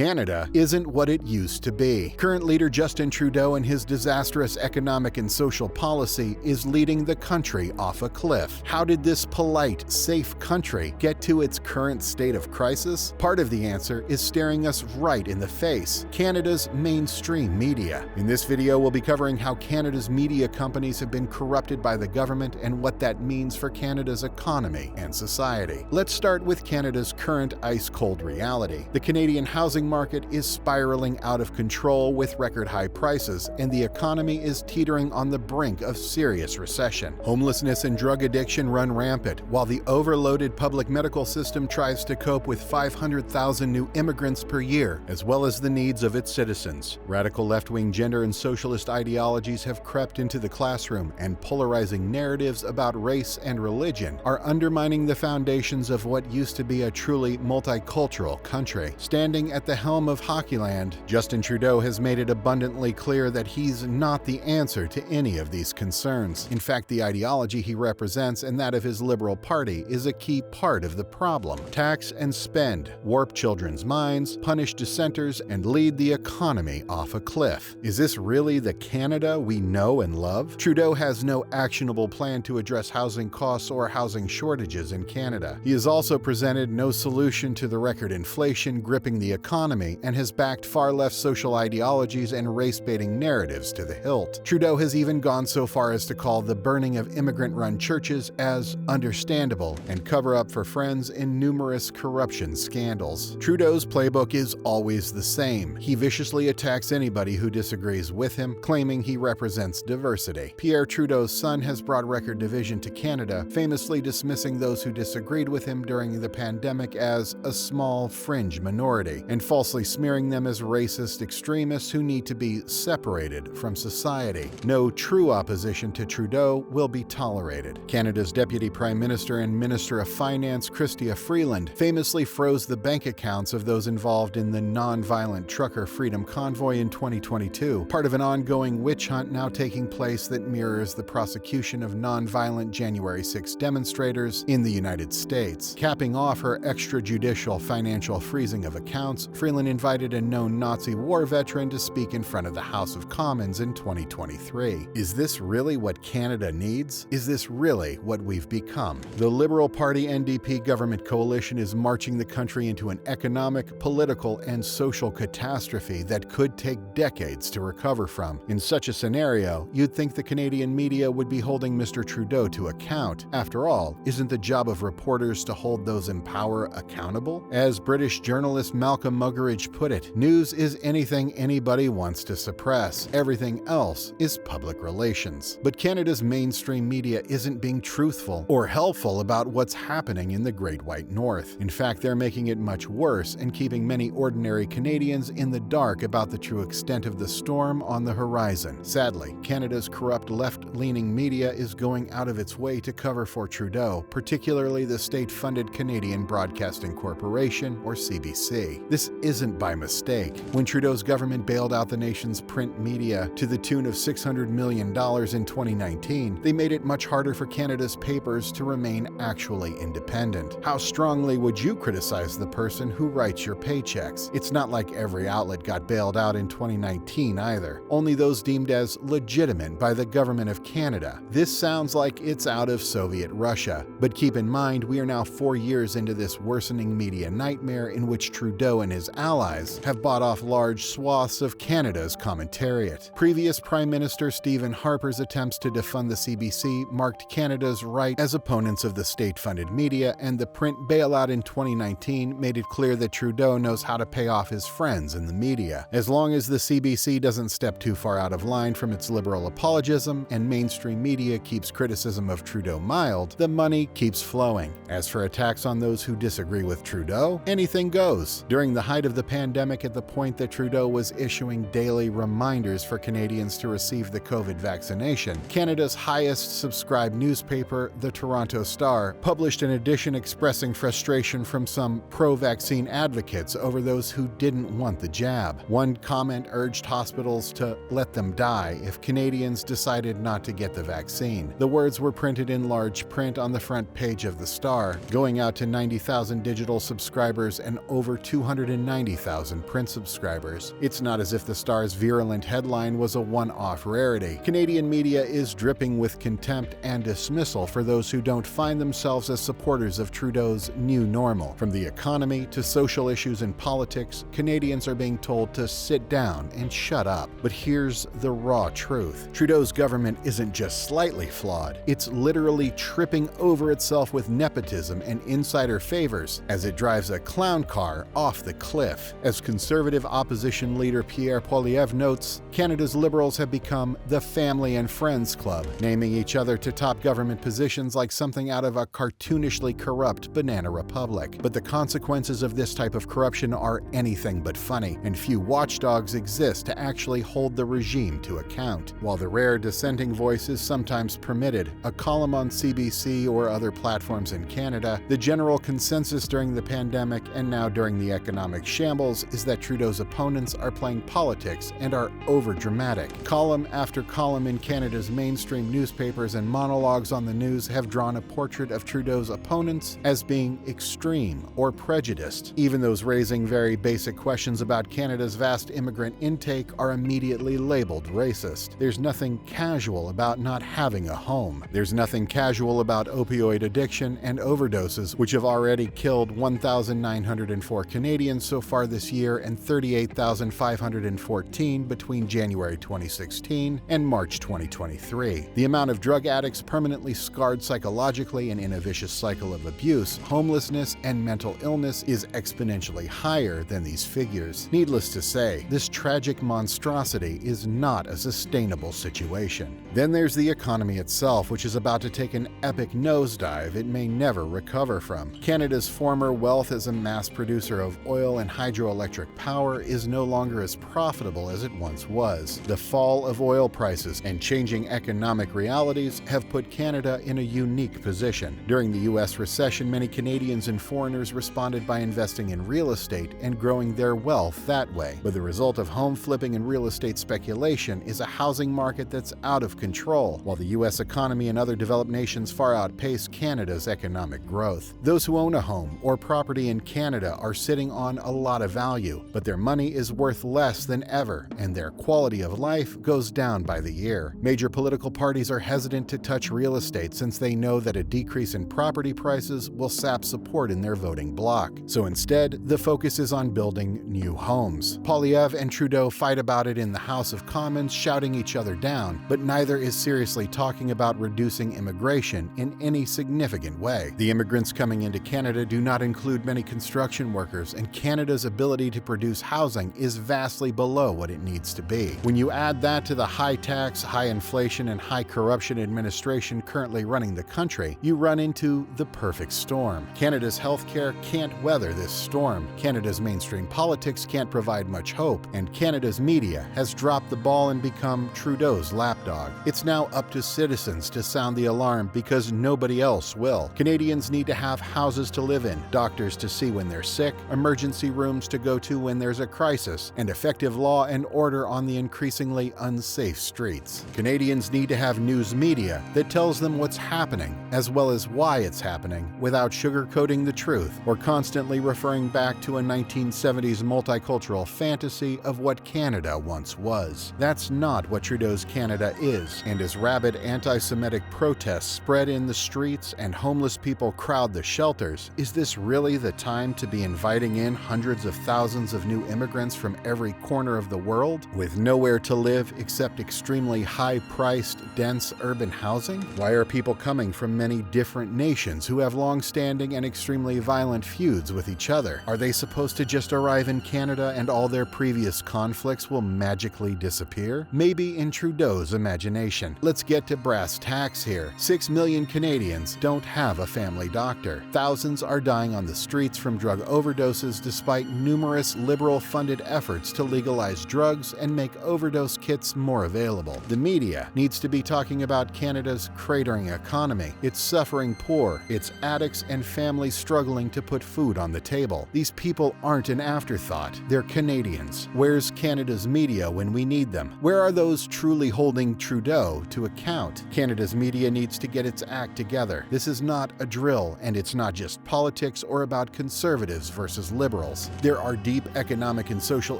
Canada isn't what it used to be. Current leader Justin Trudeau and his disastrous economic and social policy is leading the country off a cliff. How did this polite, safe country get to its current state of crisis? Part of the answer is staring us right in the face: Canada's mainstream media. In this video, we'll be covering how Canada's media companies have been corrupted by the government and what that means for Canada's economy and society. Let's start with Canada's current ice-cold reality. The Canadian housing market is spiraling out of control with record-high prices, and the economy is teetering on the brink of serious recession. Homelessness and drug addiction run rampant, while the overloaded public medical system tries to cope with 500,000 new immigrants per year, as well as the needs of its citizens. Radical left-wing gender and socialist ideologies have crept into the classroom, and polarizing narratives about race and religion are undermining the foundations of what used to be a truly multicultural country. Standing at the helm of Hockeyland, Justin Trudeau has made it abundantly clear that he's not the answer to any of these concerns. In fact, the ideology he represents and that of his Liberal Party is a key part of the problem. Tax and spend, warp children's minds, punish dissenters, and lead the economy off a cliff. Is this really the Canada we know and love? Trudeau has no actionable plan to address housing costs or housing shortages in Canada. He has also presented no solution to the record inflation gripping the economy and has backed far-left social ideologies and race-baiting narratives to the hilt. Trudeau has even gone so far as to call the burning of immigrant-run churches as understandable and cover up for friends in numerous corruption scandals. Trudeau's playbook is always the same. He viciously attacks anybody who disagrees with him, claiming he represents diversity. Pierre Trudeau's son has brought record division to Canada, famously dismissing those who disagreed with him during the pandemic as a small fringe minority, and falsely smearing them as racist extremists who need to be separated from society. No true opposition to Trudeau will be tolerated. Canada's Deputy Prime Minister and Minister of Finance, Chrystia Freeland, famously froze the bank accounts of those involved in the non-violent trucker freedom convoy in 2022, part of an ongoing witch hunt now taking place that mirrors the prosecution of non-violent January 6 demonstrators in the United States. Capping off her extrajudicial financial freezing of accounts, Freeland invited a known Nazi war veteran to speak in front of the House of Commons in 2023. Is this really what Canada needs? Is this really what we've become? The Liberal Party NDP government coalition is marching the country into an economic, political, and social catastrophe that could take decades to recover from. In such a scenario, you'd think the Canadian media would be holding Mr. Trudeau to account. After all, isn't the job of reporters to hold those in power accountable? As British journalist Malcolm Muggeridge put it, news is anything anybody wants to suppress. Everything else is public relations. But Canada's mainstream media isn't being truthful or helpful about what's happening in the Great White North. In fact, they're making it much worse and keeping many ordinary Canadians in the dark about the true extent of the storm on the horizon. Sadly, Canada's corrupt left-leaning media is going out of its way to cover for Trudeau, particularly the state-funded Canadian Broadcasting Corporation, or CBC. This isn't by mistake. When Trudeau's government bailed out the nation's print media to the tune of $600 million in 2019, they made it much harder for Canada's papers to remain actually independent. How strongly would you criticize the person who writes your paychecks? It's not like every outlet got bailed out in 2019 either. Only those deemed as legitimate by the government of Canada. This sounds like it's out of Soviet Russia. But keep in mind, we are now 4 years into this worsening media nightmare in which Trudeau and his allies have bought off large swaths of Canada's commentariat. Previous Prime Minister Stephen Harper's attempts to defund the CBC marked Canada's right as opponents of the state-funded media, and the print bailout in 2019 made it clear that Trudeau knows how to pay off his friends in the media. As long as the CBC doesn't step too far out of line from its liberal apologism and mainstream media keeps criticism of Trudeau mild, the money keeps flowing. As for attacks on those who disagree with Trudeau, anything goes. During the height of the pandemic, at the point that Trudeau was issuing daily reminders for Canadians to receive the COVID vaccination, Canada's highest subscribed newspaper, the Toronto Star, published an edition expressing frustration from some pro-vaccine advocates over those who didn't want the jab. One comment urged hospitals to let them die if Canadians decided not to get the vaccine. The words were printed in large print on the front page of the Star, going out to 90,000 digital subscribers and over 290 90,000 print subscribers. It's not as if the Star's virulent headline was a one-off rarity. Canadian media is dripping with contempt and dismissal for those who don't find themselves as supporters of Trudeau's new normal. From the economy to social issues and politics, Canadians are being told to sit down and shut up. But here's the raw truth. Trudeau's government isn't just slightly flawed, it's literally tripping over itself with nepotism and insider favors as it drives a clown car off the cliff. As Conservative opposition leader Pierre Poilievre notes, Canada's Liberals have become the family and friends club, naming each other to top government positions like something out of a cartoonishly corrupt banana republic. But the consequences of this type of corruption are anything but funny, and few watchdogs exist to actually hold the regime to account. While the rare dissenting voice is sometimes permitted, a column on CBC or other platforms in Canada, the general consensus during the pandemic and now during the economic shambles is that Trudeau's opponents are playing politics and are overdramatic. Column after column in Canada's mainstream newspapers and monologues on the news have drawn a portrait of Trudeau's opponents as being extreme or prejudiced. Even those raising very basic questions about Canada's vast immigrant intake are immediately labeled racist. There's nothing casual about not having a home. There's nothing casual about opioid addiction and overdoses, which have already killed 1,904 Canadians so far this year and 38,514 between January 2016 and March 2023. The amount of drug addicts permanently scarred psychologically and in a vicious cycle of abuse, homelessness, and mental illness is exponentially higher than these figures. Needless to say, this tragic monstrosity is not a sustainable situation. Then there's the economy itself, which is about to take an epic nosedive it may never recover from. Canada's former wealth as a mass producer of oil and hydroelectric power is no longer as profitable as it once was. The fall of oil prices and changing economic realities have put Canada in a unique position. During the U.S. recession, many Canadians and foreigners responded by investing in real estate and growing their wealth that way. But the result of home flipping and real estate speculation is a housing market that's out of control, while the U.S. economy and other developed nations far outpace Canada's economic growth. Those who own a home or property in Canada are sitting on a lot of value, but their money is worth less than ever, and their quality of life goes down by the year. Major political parties are hesitant to touch real estate since they know that a decrease in property prices will sap support in their voting bloc. So instead, the focus is on building new homes. Poilievre and Trudeau fight about it in the House of Commons, shouting each other down, but neither is seriously talking about reducing immigration in any significant way. The immigrants coming into Canada do not include many construction workers, and Canada's ability to produce housing is vastly below what it needs to be. When you add that to the high tax, high inflation, and high corruption administration currently running the country, you run into the perfect storm. Canada's healthcare can't weather this storm, Canada's mainstream politics can't provide much hope, and Canada's media has dropped the ball and become Trudeau's lapdog. It's now up to citizens to sound the alarm because nobody else will. Canadians need to have houses to live in, doctors to see when they're sick, emergency rooms to go to when there's a crisis, and effective law and order on the increasingly unsafe streets. Canadians need to have news media that tells them what's happening, as well as why it's happening, without sugarcoating the truth or constantly referring back to a 1970s multicultural fantasy of what Canada once was. That's not what Trudeau's Canada is, and as rabid anti-Semitic protests spread in the streets and homeless people crowd the shelters, is this really the time to be inviting in hundreds of thousands of new immigrants from every corner of the world, with nowhere to live except extremely high-priced, dense urban housing? Why are people coming from many different nations who have long-standing and extremely violent feuds with each other? Are they supposed to just arrive in Canada and all their previous conflicts will magically disappear? Maybe in Trudeau's imagination. Let's get to brass tacks here. 6 million Canadians don't have a family doctor. Thousands are dying on the streets from drug overdoses despite numerous Liberal-funded efforts to legalize drugs and make overdose kits more available. The media needs to be talking about Canada's cratering economy, its suffering poor, its addicts and families struggling to put food on the table. These people aren't an afterthought. They're Canadians. Where's Canada's media when we need them? Where are those truly holding Trudeau to account? Canada's media needs to get its act together. This is not a drill, and it's not just politics or about conservatives versus liberals. ills. There are deep economic and social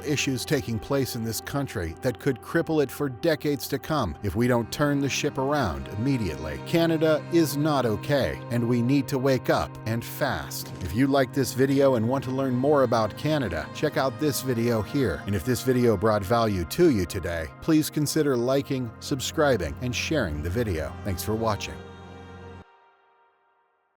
issues taking place in this country that could cripple it for decades to come if we don't turn the ship around immediately. Canada is not okay, and we need to wake up, and fast. If you like this video and want to learn more about Canada, check out this video here. And if this video brought value to you today, please consider liking, subscribing, and sharing the video. Thanks for watching.